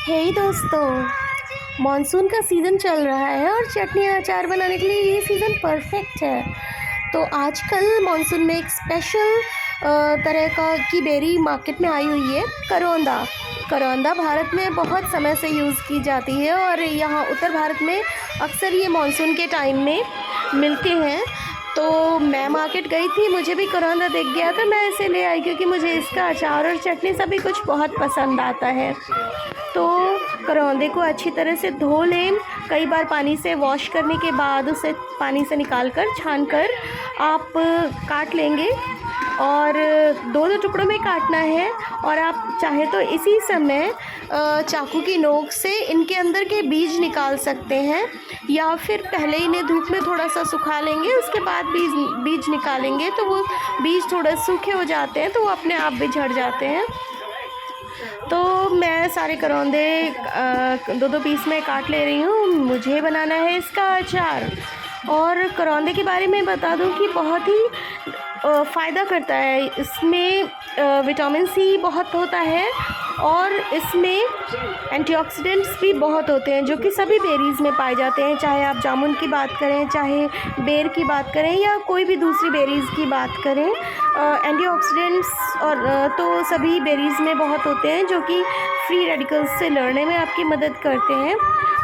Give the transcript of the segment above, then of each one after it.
हे दोस्तों, मानसून का सीज़न चल रहा है और चटनी अचार बनाने के लिए ये सीज़न परफेक्ट है। तो आजकल मानसून में एक स्पेशल तरह की बेरी मार्केट में आई हुई है, करौंदा। करौंदा भारत में बहुत समय से यूज़ की जाती है और यहाँ उत्तर भारत में अक्सर ये मानसून के टाइम में मिलते हैं। तो मैं मार्केट गई थी, मुझे भी करौंदा दिख गया तो मैं इसे ले आई, क्योंकि मुझे इसका अचार और चटनी सभी कुछ बहुत पसंद आता है। तो करौंदे को अच्छी तरह से धो लें, कई बार पानी से वॉश करने के बाद उसे पानी से निकाल कर छान कर आप काट लेंगे और दो दो टुकड़ों में काटना है। और आप चाहे तो इसी समय चाकू की नोक से इनके अंदर के बीज निकाल सकते हैं, या फिर पहले इन्हें धूप में थोड़ा सा सुखा लेंगे, उसके बाद बीज निकालेंगे तो वो बीज थोड़े सूखे हो जाते हैं तो वो अपने आप भी झड़ जाते हैं। तो मैं सारे करौंदे दो दो पीस में काट ले रही हूँ। मुझे बनाना है इसका अचार। और करौंदे के बारे में बता दूं कि बहुत ही फ़ायदा करता है। इसमें विटामिन सी बहुत होता है और इसमें एंटीऑक्सीडेंट्स भी बहुत होते हैं, जो कि सभी बेरीज़ में पाए जाते हैं। चाहे आप जामुन की बात करें, चाहे बेर की बात करें, या कोई भी दूसरी बेरीज़ की बात करें, एंटीऑक्सीडेंट्स और तो सभी बेरीज़ में बहुत होते हैं, जो कि फ्री रेडिकल्स से लड़ने में आपकी मदद करते हैं।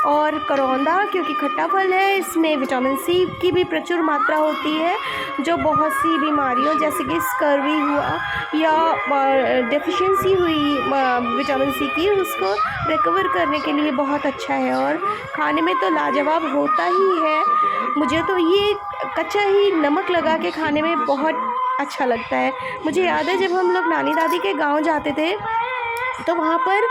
और करौंदा क्योंकि खट्टा फल है, इसमें विटामिन सी की भी प्रचुर मात्रा होती है, जो बहुत सी बीमारियों जैसे कि स्कर्वी हुआ या डेफिशिएंसी हुई विटामिन सी की, उसको रिकवर करने के लिए बहुत अच्छा है। और खाने में तो लाजवाब होता ही है। मुझे तो ये कच्चा ही नमक लगा के खाने में बहुत अच्छा लगता है। मुझे याद है जब हम लोग नानी दादी के गांव जाते थे तो वहाँ पर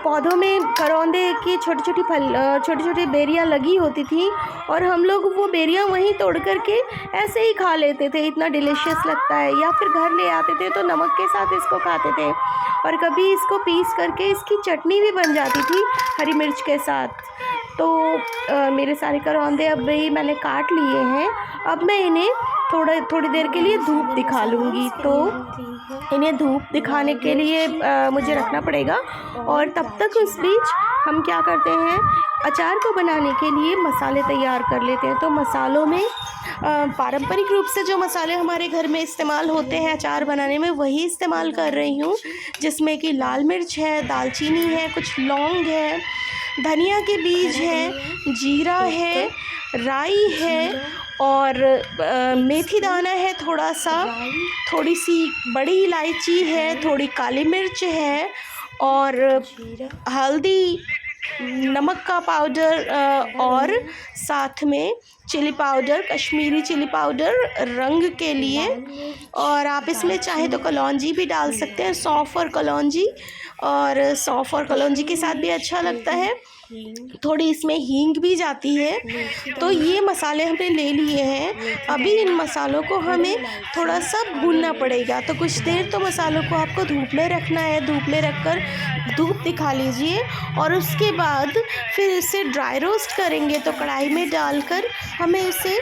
पौधों में करौंदे की छोटी छोटी बेरियां लगी होती थी और हम लोग वो बेरियां वहीं तोड़ करके ऐसे ही खा लेते थे। इतना डिलीशियस लगता है। या फिर घर ले आते थे तो नमक के साथ इसको खाते थे, और कभी इसको पीस करके इसकी चटनी भी बन जाती थी हरी मिर्च के साथ। तो मेरे सारे करौंदे अब भी मैंने काट लिए हैं। अब मैं इन्हें थोड़ी देर के लिए धूप दिखा लूँगी। तो इन्हें धूप दिखाने के लिए मुझे रखना पड़ेगा, और तब तक उस बीच हम क्या करते हैं, अचार को बनाने के लिए मसाले तैयार कर लेते हैं। तो मसालों में पारंपरिक रूप से जो मसाले हमारे घर में इस्तेमाल होते हैं अचार बनाने में, वही इस्तेमाल कर रही हूँ, जिसमें कि लाल मिर्च है, दालचीनी है, कुछ लौंग है, धनिया के बीज हैं, जीरा है, राई है, और मेथी दाना है थोड़ा सा, थोड़ी सी बड़ी इलायची है, थोड़ी काली मिर्च है, और हल्दी, नमक का पाउडर, और साथ में chilli powder, Kashmiri chilli powder रंग के लिए। और आप इसमें चाहे तो कलौंजी भी डाल सकते हैं, सौंफ और कलौंजी, और सौंफ और कलौंजी के साथ भी अच्छा लगता है। थोड़ी इसमें हींग भी जाती है। तो ये मसाले हमने ले लिए हैं। अभी इन मसालों को हमें थोड़ा सा भूनना पड़ेगा। तो कुछ देर तो मसालों को आपको धूप में रखना है। धूप में रखकर धूप दिखा लीजिए, और उसके बाद फिर इसे ड्राई रोस्ट करेंगे। तो कढ़ाई में डालकर हमें इसे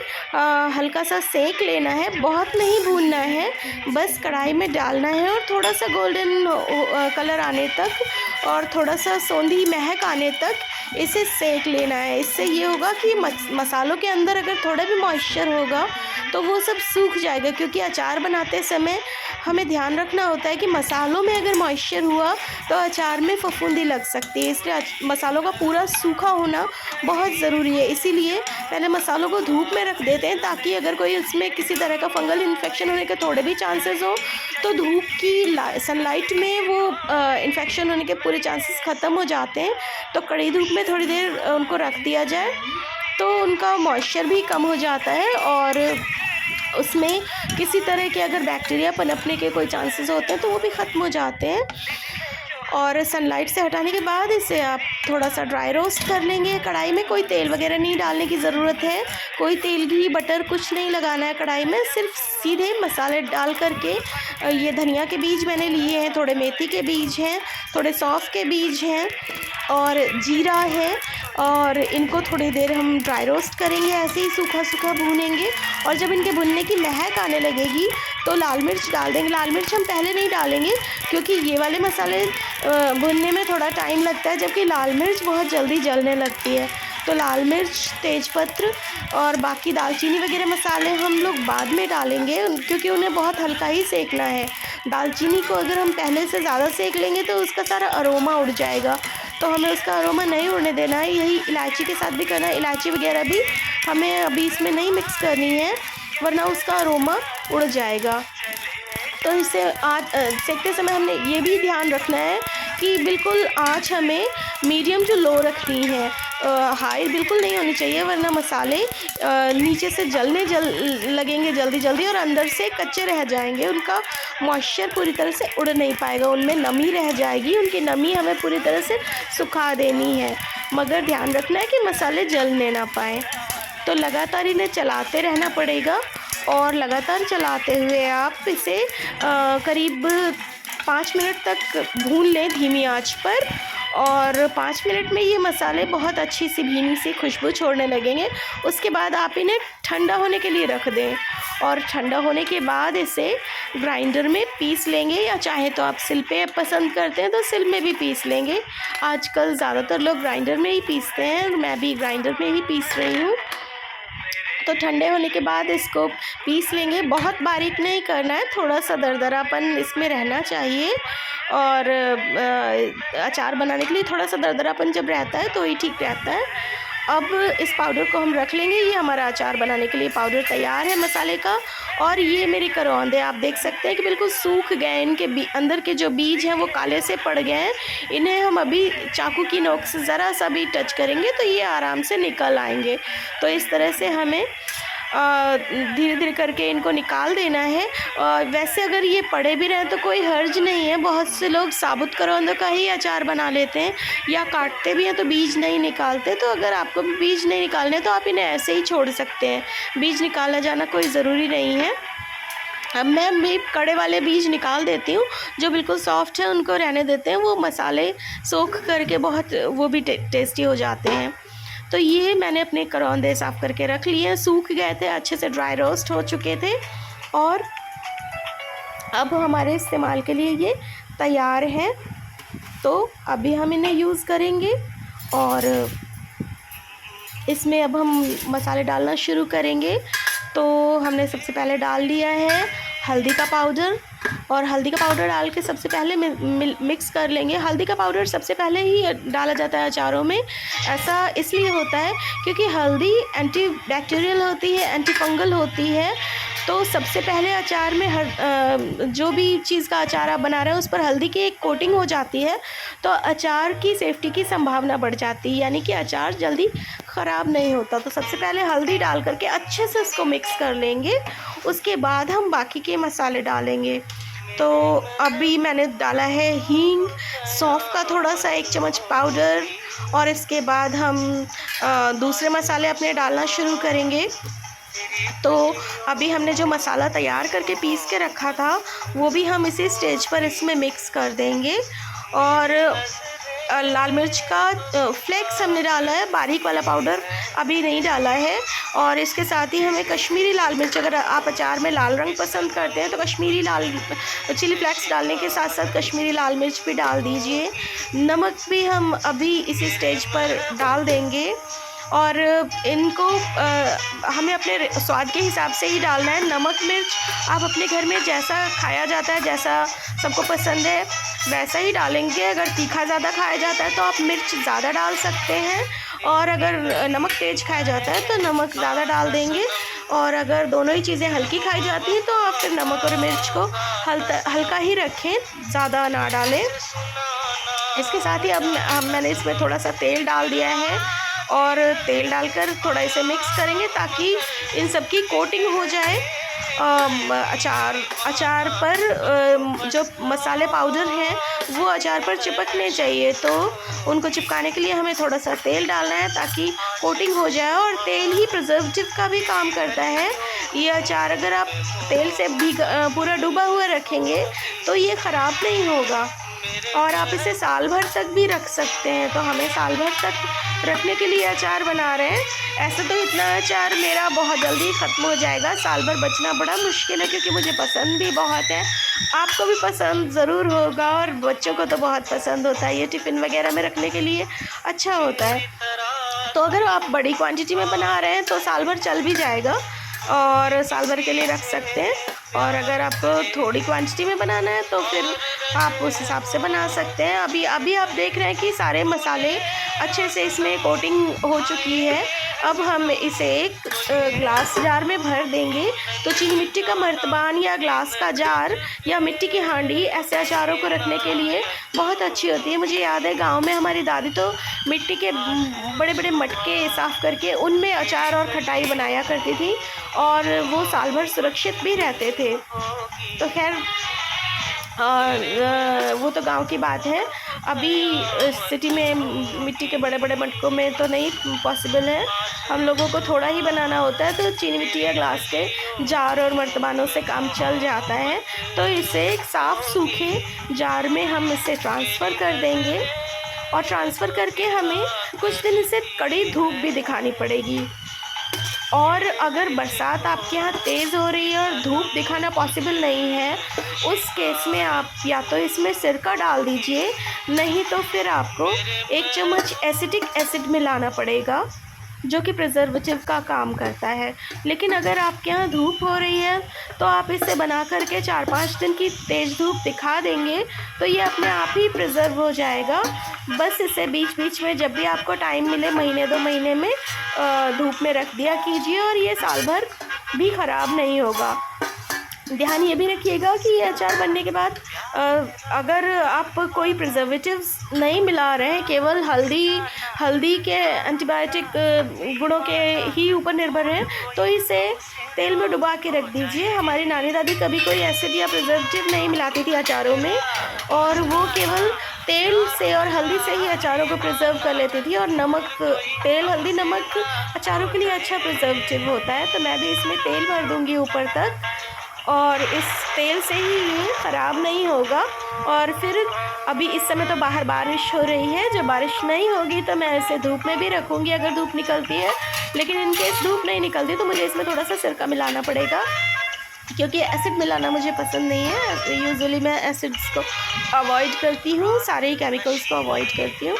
हल्का सा सेक लेना है, बहुत नहीं भूनना है, बस कढ़ाई में डालना है और थोड़ा सा गोल्डन कलर आने तक और थोड़ा सा सौंधी महक आने तक इसे सेक लेना है। इससे ये होगा कि मसालों के अंदर अगर थोड़ा भी मॉइस्चर होगा तो वो सब सूख जाएगा, क्योंकि अचार बनाते समय हमें ध्यान रखना होता है कि मसालों में अगर मॉइस्चर हुआ तो अचार में फफूंदी लग सकती है। इसलिए मसालों का पूरा सूखा होना बहुत ज़रूरी है। इसीलिए पहले मसालों को धूप में रख देते हैं, ताकि अगर कोई उसमें किसी तरह का फंगल इन्फेक्शन होने के थोड़े भी चांसेस हो तो धूप की सनलाइट में वो इन्फेक्शन होने के पूरे चांसेस ख़त्म हो जाते हैं। तो कड़ी धूप में थोड़ी देर उनको रख दिया जाए तो उनका मॉइस्चर भी कम हो जाता है, और उसमें किसी तरह के अगर बैक्टीरिया पनपने के कोई चांसेस होते हैं तो वो भी ख़त्म हो जाते हैं। और सनलाइट से हटाने के बाद इसे आप थोड़ा सा ड्राई रोस्ट कर लेंगे। कढ़ाई में कोई तेल वगैरह नहीं डालने की ज़रूरत है, कोई तेल घी बटर कुछ नहीं लगाना है कढ़ाई में। सिर्फ सीधे मसाले डाल करके, ये धनिया के बीज मैंने लिए हैं, थोड़े मेथी के बीज हैं, थोड़े सौंफ के बीज हैं, और जीरा है, और इनको थोड़ी देर हम ड्राई रोस्ट करेंगे, ऐसे ही सूखा सूखा भूनेंगे। और जब इनके भुनने की महक आने लगेगी तो लाल मिर्च डाल देंगे। लाल मिर्च हम पहले नहीं डालेंगे क्योंकि ये वाले मसाले भुनने में थोड़ा टाइम लगता है, जबकि लाल मिर्च बहुत जल्दी जलने लगती है। तो लाल मिर्च, तेज़पत्र और बाकी दालचीनी वगैरह मसाले हम लोग बाद में डालेंगे, क्योंकि उन्हें बहुत हल्का ही सेकना है। दालचीनी को अगर हम पहले से ज़्यादा सेक लेंगे तो उसका सारा अरोमा उड़ जाएगा, तो हमें उसका अरोमा नहीं उड़ने देना है। यही इलायची के साथ भी करना है। इलायची वगैरह भी हमें अभी इसमें नहीं मिक्स करनी है, वरना उसका अरोमा उड़ जाएगा। तो इसे सेकते समय हमने ये भी ध्यान रखना है कि बिल्कुल आँच हमें मीडियम टू लो रखनी है। हाई बिल्कुल नहीं होनी चाहिए, वरना मसाले नीचे से जलने लगेंगे जल्दी जल्दी और अंदर से कच्चे रह जाएंगे। उनका मॉइस्चर पूरी तरह से उड़ नहीं पाएगा, उनमें नमी रह जाएगी। उनकी नमी हमें पूरी तरह से सुखा देनी है, मगर ध्यान रखना है कि मसाले जलने ना पाएँ। तो लगातार इन्हें चलाते रहना पड़ेगा और लगातार चलाते हुए आप इसे करीब 5 मिनट तक भून लें धीमी आंच पर। और 5 मिनट में ये मसाले बहुत अच्छी सी भीनी सी खुशबू छोड़ने लगेंगे। उसके बाद आप इन्हें ठंडा होने के लिए रख दें और ठंडा होने के बाद इसे ग्राइंडर में पीस लेंगे, या चाहे तो आप सिल पे पसंद करते हैं तो सिल में भी पीस लेंगे। आजकल ज़्यादातर लोग ग्राइंडर में ही पीसते हैं, मैं भी ग्राइंडर में ही पीस रही हूँ। तो ठंडे होने के बाद इसको पीस लेंगे। बहुत बारीक नहीं करना है, थोड़ा सा दरदरापन इसमें रहना चाहिए। और अचार बनाने के लिए थोड़ा सा दरदरापन जब रहता है तो ही ठीक रहता है। अब इस पाउडर को हम रख लेंगे। ये हमारा अचार बनाने के लिए पाउडर तैयार है मसाले का। और ये मेरे करौंदे आप देख सकते हैं कि बिल्कुल सूख गए, इनके अंदर के जो बीज हैं वो काले से पड़ गए हैं। इन्हें हम अभी चाकू की नोक से ज़रा सा भी टच करेंगे तो ये आराम से निकल आएंगे। तो इस तरह से हमें धीरे धीरे करके इनको निकाल देना है। वैसे अगर ये पड़े भी रहें तो कोई हर्ज नहीं है। बहुत से लोग साबुत करौंदों का ही अचार बना लेते हैं या काटते भी हैं तो बीज नहीं निकालते। तो अगर आपको बीज नहीं निकालने तो आप इन्हें ऐसे ही छोड़ सकते हैं, बीज निकालना जाना कोई ज़रूरी नहीं है। अब मैं भी कड़े वाले बीज निकाल देती हूँ, जो बिल्कुल सॉफ्ट है उनको रहने देते हैं। वो मसाले सोख करके बहुत वो भी टेस्टी हो जाते हैं। तो ये मैंने अपने करौंदे साफ़ करके रख लिए हैं, सूख गए थे, अच्छे से ड्राई रोस्ट हो चुके थे और अब हमारे इस्तेमाल के लिए ये तैयार हैं। तो अभी हम इन्हें यूज़ करेंगे और इसमें अब हम मसाले डालना शुरू करेंगे। तो हमने सबसे पहले डाल दिया है हल्दी का पाउडर, और हल्दी का पाउडर डाल के सबसे पहले मिक्स कर लेंगे। हल्दी का पाउडर सबसे पहले ही डाला जाता है अचारों में। ऐसा इसलिए होता है क्योंकि हल्दी एंटी बैक्टीरियल होती है, एंटी फंगल होती है। तो सबसे पहले अचार में जो भी चीज़ का अचार आप बना रहे हैं उस पर हल्दी की एक कोटिंग हो जाती है, तो अचार की सेफ्टी की संभावना बढ़ जाती है, यानी कि अचार जल्दी ख़राब नहीं होता। तो सबसे पहले हल्दी डाल करके अच्छे से इसको मिक्स कर लेंगे। उसके बाद हम बाकी के मसाले डालेंगे। तो अभी मैंने डाला है हींग, सौंफ का थोड़ा सा 1 चम्मच पाउडर, और इसके बाद हम दूसरे मसाले अपने डालना शुरू करेंगे। तो अभी हमने जो मसाला तैयार करके पीस के रखा था वो भी हम इसी स्टेज पर इसमें मिक्स कर देंगे। और लाल मिर्च का फ्लेक्स हमने डाला है, बारीक वाला पाउडर अभी नहीं डाला है। और इसके साथ ही हमें कश्मीरी लाल मिर्च, अगर आप अचार में लाल रंग पसंद करते हैं तो कश्मीरी लाल चिली फ्लेक्स डालने के साथ साथ कश्मीरी लाल मिर्च भी डाल दीजिए। नमक भी हम अभी इसी स्टेज पर डाल देंगे और इनको हमें अपने स्वाद के हिसाब से ही डालना है। नमक मिर्च आप अपने घर में जैसा खाया जाता है, जैसा सबको पसंद है वैसा ही डालेंगे। अगर तीखा ज़्यादा खाया जाता है तो आप मिर्च ज़्यादा डाल सकते हैं, और अगर नमक तेज़ खाया जाता है तो नमक ज़्यादा डाल देंगे। और अगर दोनों ही चीज़ें हल्की खाई जाती हैं तो आप फिर नमक और मिर्च को हल्का ही रखें, ज़्यादा ना डालें। इसके साथ ही अब मैंने इसमें थोड़ा सा तेल डाल दिया है और तेल डालकर थोड़ा इसे मिक्स करेंगे ताकि इन सब की कोटिंग हो जाए। अचार पर जो मसाले पाउडर हैं वो अचार पर चिपकने चाहिए, तो उनको चिपकाने के लिए हमें थोड़ा सा तेल डालना है ताकि कोटिंग हो जाए। और तेल ही प्रिजर्वेटिव का भी काम करता है। ये अचार अगर आप तेल से पूरा डूबा हुआ रखेंगे तो ये ख़राब नहीं होगा। और आप इसे साल भर तक भी रख सकते हैं। तो हमें साल भर तक रखने के लिए अचार बना रहे हैं। ऐसे तो इतना अचार मेरा बहुत जल्दी ख़त्म हो जाएगा, साल भर बचना बड़ा मुश्किल है क्योंकि मुझे पसंद भी बहुत है। आपको भी पसंद ज़रूर होगा और बच्चों को तो बहुत पसंद होता है, ये टिफ़िन वगैरह में रखने के लिए अच्छा होता है। तो अगर आप बड़ी क्वांटिटी में बना रहे हैं तो साल भर चल भी जाएगा और साल भर के लिए रख सकते हैं। और अगर आपको थोड़ी क्वांटिटी में बनाना है तो फिर आप उस हिसाब से बना सकते हैं। अभी आप देख रहे हैं कि सारे मसाले अच्छे से इसमें कोटिंग हो चुकी है। अब हम इसे एक ग्लास जार में भर देंगे। तो चीनी मिट्टी का मर्तबान या ग्लास का जार या मिट्टी की हांडी ऐसे अचारों को रखने के लिए बहुत अच्छी होती है। मुझे याद है गांव में हमारी दादी तो मिट्टी के बड़े बड़े मटके साफ़ करके उनमें अचार और खटाई बनाया करती थी और वो साल भर सुरक्षित भी रहते थे। तो खैर वो तो गांव की बात है। अभी सिटी में मिट्टी के बड़े बड़े मटकों में तो नहीं पॉसिबल है, हम लोगों को थोड़ा ही बनाना होता है। तो चीनी मिट्टी या ग्लास के जार और मर्तबानों से काम चल जाता है। तो इसे एक साफ़ सूखे जार में हम इसे ट्रांसफ़र कर देंगे और ट्रांसफ़र करके हमें कुछ दिन इसे कड़ी धूप भी दिखानी पड़ेगी। और अगर बरसात आपके यहाँ तेज़ हो रही है और धूप दिखाना पॉसिबल नहीं है, उस केस में आप या तो इसमें सिरका डाल दीजिए, नहीं तो फिर आपको 1 चम्मच एसिटिक एसिड मिलाना पड़ेगा जो कि प्रिजर्वेटिव का काम करता है। लेकिन अगर आपके यहाँ धूप हो रही है तो आप इसे बना करके 4-5 दिन की तेज़ धूप दिखा देंगे तो ये अपने आप ही प्रिजर्व हो जाएगा। बस इसे बीच बीच में जब भी आपको टाइम मिले, महीने 2 महीने में धूप में रख दिया कीजिए और ये साल भर भी ख़राब नहीं होगा। ध्यान ये भी रखिएगा कि ये अचार बनने के बाद अगर आप कोई प्रिजर्वेटिव्स नहीं मिला रहे हैं, केवल हल्दी के एंटीबायोटिक गुणों के ही ऊपर निर्भर हैं, तो इसे तेल में डुबा के रख दीजिए। हमारी नानी दादी कभी कोई एसिड या प्रिजर्वेटिव नहीं मिलाती थी अचारों में और वो केवल तेल से और हल्दी से ही अचारों को प्रिजर्व कर लेती थी। और नमक, तेल, हल्दी, नमक अचारों के लिए अच्छा प्रिजर्वेटिव होता है। तो मैं भी इसमें तेल भर दूँगी ऊपर तक और इस तेल से ही ये ख़राब नहीं होगा। और फिर अभी इस समय तो बाहर बारिश हो रही है, जब बारिश नहीं होगी तो मैं इसे धूप में भी रखूँगी अगर धूप निकलती है। लेकिन इनकेस धूप नहीं निकलती तो मुझे इसमें थोड़ा सा सिरका मिलाना पड़ेगा क्योंकि एसिड मिलाना मुझे पसंद नहीं है। यूजुअली मैं एसिड्स को अवॉइड करती हूँ, सारे ही केमिकल्स को अवॉइड करती हूँ।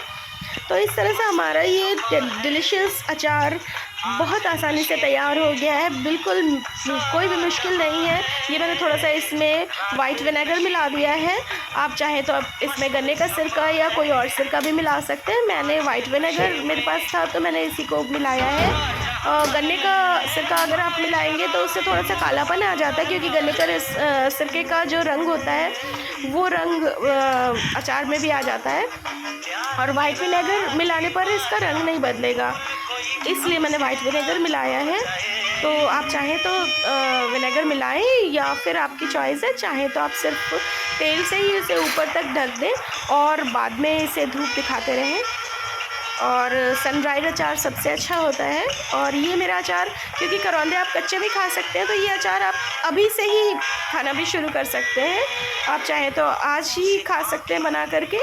तो इस तरह से हमारा ये डिलीशियस अचार बहुत आसानी से तैयार हो गया है, बिल्कुल कोई भी मुश्किल नहीं है। ये मैंने थोड़ा सा इसमें वाइट विनेगर मिला दिया है। आप चाहें तो आप इसमें गन्ने का सिरका या कोई और सिरका भी मिला सकते हैं। मैंने वाइट विनेगर मेरे पास था तो मैंने इसी को मिलाया है। गन्ने का सिरका अगर आप मिलाएंगे तो उससे थोड़ा सा कालापन आ जाता है क्योंकि गन्ने का सिरके का जो रंग होता है वो रंग अचार में भी आ जाता है और वाइट विनेगर मिलाने पर इसका रंग नहीं बदलेगा, इसलिए मैंने वाइट विनेगर मिलाया है। तो आप चाहें तो विनेगर मिलाएं या फिर आपकी चॉइस है, चाहें तो आप सिर्फ तेल से ही इसे ऊपर तक ढक दें और बाद में इसे धूप दिखाते रहें। और सन ड्राइड अचार सबसे अच्छा होता है। और ये मेरा अचार, क्योंकि करौंदे आप कच्चे भी खा सकते हैं, तो ये अचार आप अभी से ही खाना भी शुरू कर सकते हैं। आप चाहें तो आज ही खा सकते हैं बना करके,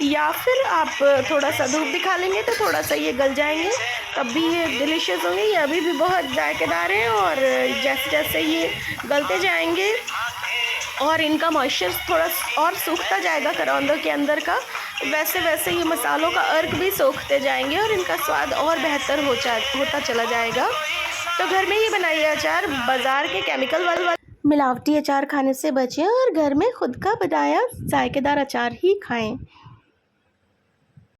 या फिर आप थोड़ा सा धूप दिखा लेंगे तो थोड़ा सा ये गल जाएंगे, तब भी ये डिलीशियस होंगे। ये अभी भी बहुत जायकेदार हैं और जैसे जैसे ये गलते जाएंगे और इनका मॉइस्चर थोड़ा और सूखता जाएगा करौंदों के अंदर का, वैसे वैसे ये मसालों का अर्क भी सोखते जाएंगे और इनका स्वाद और बेहतर होता चला जाएगा। तो घर में ही बनाइए अचार, बाज़ार के केमिकल वाले मिलावटी अचार खाने से बचें और घर में खुद का बनाया जायकेदार अचार ही खाएं।